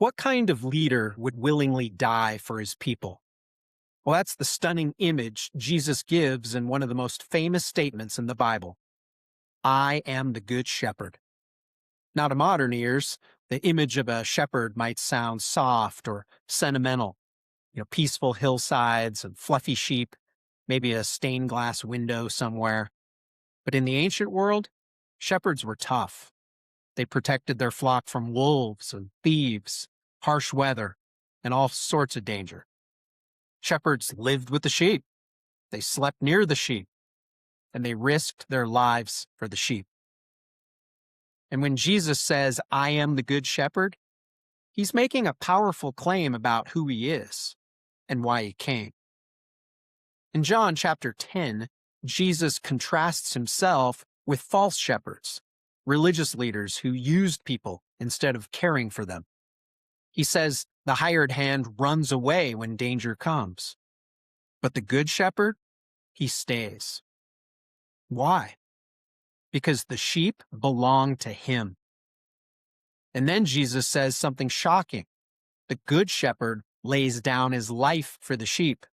What kind of leader would willingly die for his people? Well, that's the stunning image Jesus gives in one of the most famous statements in the Bible. I am the good shepherd. Now, to modern ears, the image of a shepherd might sound soft or sentimental, peaceful hillsides and fluffy sheep, maybe a stained glass window somewhere. But in the ancient world, shepherds were tough. They protected their flock from wolves and thieves, harsh weather, and all sorts of danger. Shepherds lived with the sheep. They slept near the sheep, and they risked their lives for the sheep. And when Jesus says, I am the good shepherd, he's making a powerful claim about who he is and why he came. In John chapter 10, Jesus contrasts himself with false shepherds, religious leaders who used people instead of caring for them. He says the hired hand runs away when danger comes, but the good shepherd, he stays. Why? Because the sheep belong to him. And then Jesus says something shocking. The good shepherd lays down his life for the sheep.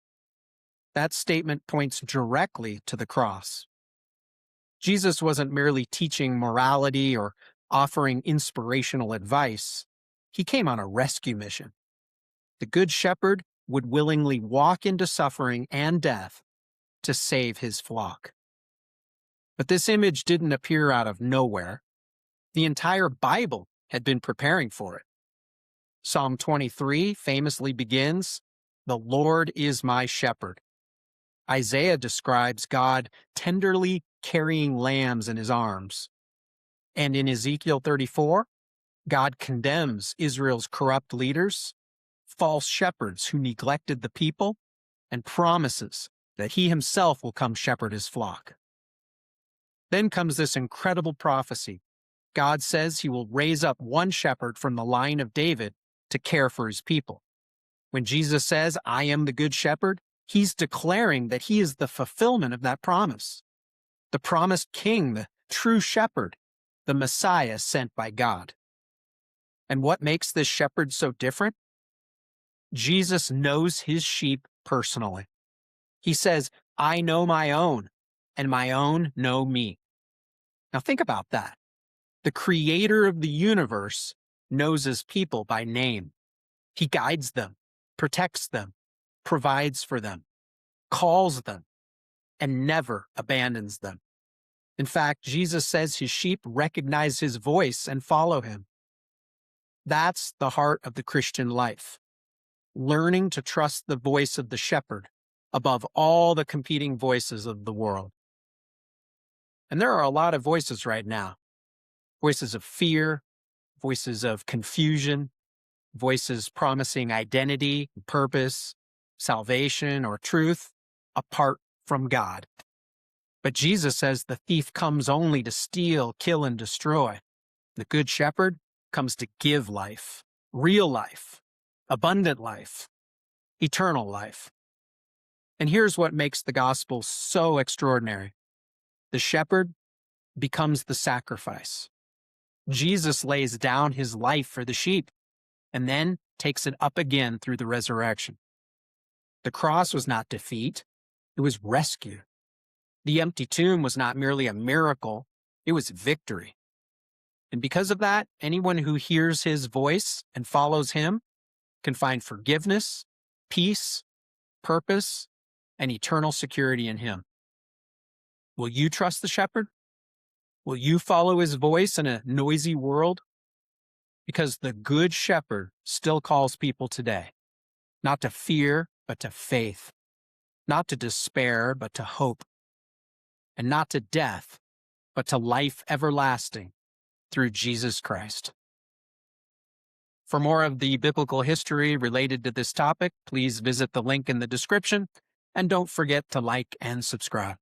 That statement points directly to the cross. Jesus wasn't merely teaching morality or offering inspirational advice. He came on a rescue mission. The good shepherd would willingly walk into suffering and death to save his flock. But this image didn't appear out of nowhere. The entire Bible had been preparing for it. Psalm 23 famously begins, "The Lord is my shepherd." Isaiah describes God tenderly carrying lambs in his arms. And in Ezekiel 34, God condemns Israel's corrupt leaders, false shepherds who neglected the people, and promises that he himself will come shepherd his flock. Then comes this incredible prophecy. God says he will raise up one shepherd from the line of David to care for his people. When Jesus says, I am the good shepherd, he's declaring that he is the fulfillment of that promise. The promised king, the true shepherd, the Messiah sent by God. And what makes this shepherd so different? Jesus knows his sheep personally. He says, I know my own, and my own know me. Now think about that. The creator of the universe knows his people by name. He guides them, protects them, provides for them, calls them, and never abandons them. In fact, Jesus says his sheep recognize his voice and follow him. That's the heart of the Christian life. Learning to trust the voice of the shepherd above all the competing voices of the world. And there are a lot of voices right now. Voices of fear, voices of confusion, voices promising identity, purpose, salvation, or truth apart from God. But Jesus says the thief comes only to steal, kill, and destroy. The good shepherd comes to give life, real life, abundant life, eternal life. And here's what makes the gospel so extraordinary. The shepherd becomes the sacrifice. Jesus lays down his life for the sheep and then takes it up again through the resurrection. The cross was not defeat, it was rescue. The empty tomb was not merely a miracle, it was victory. And because of that, anyone who hears his voice and follows him can find forgiveness, peace, purpose, and eternal security in him. Will you trust the shepherd? Will you follow his voice in a noisy world? Because the good shepherd still calls people today, not to fear, but to faith, not to despair, but to hope, and not to death, but to life everlasting through Jesus Christ. For more of the biblical history related to this topic, please visit the link in the description, and don't forget to like and subscribe.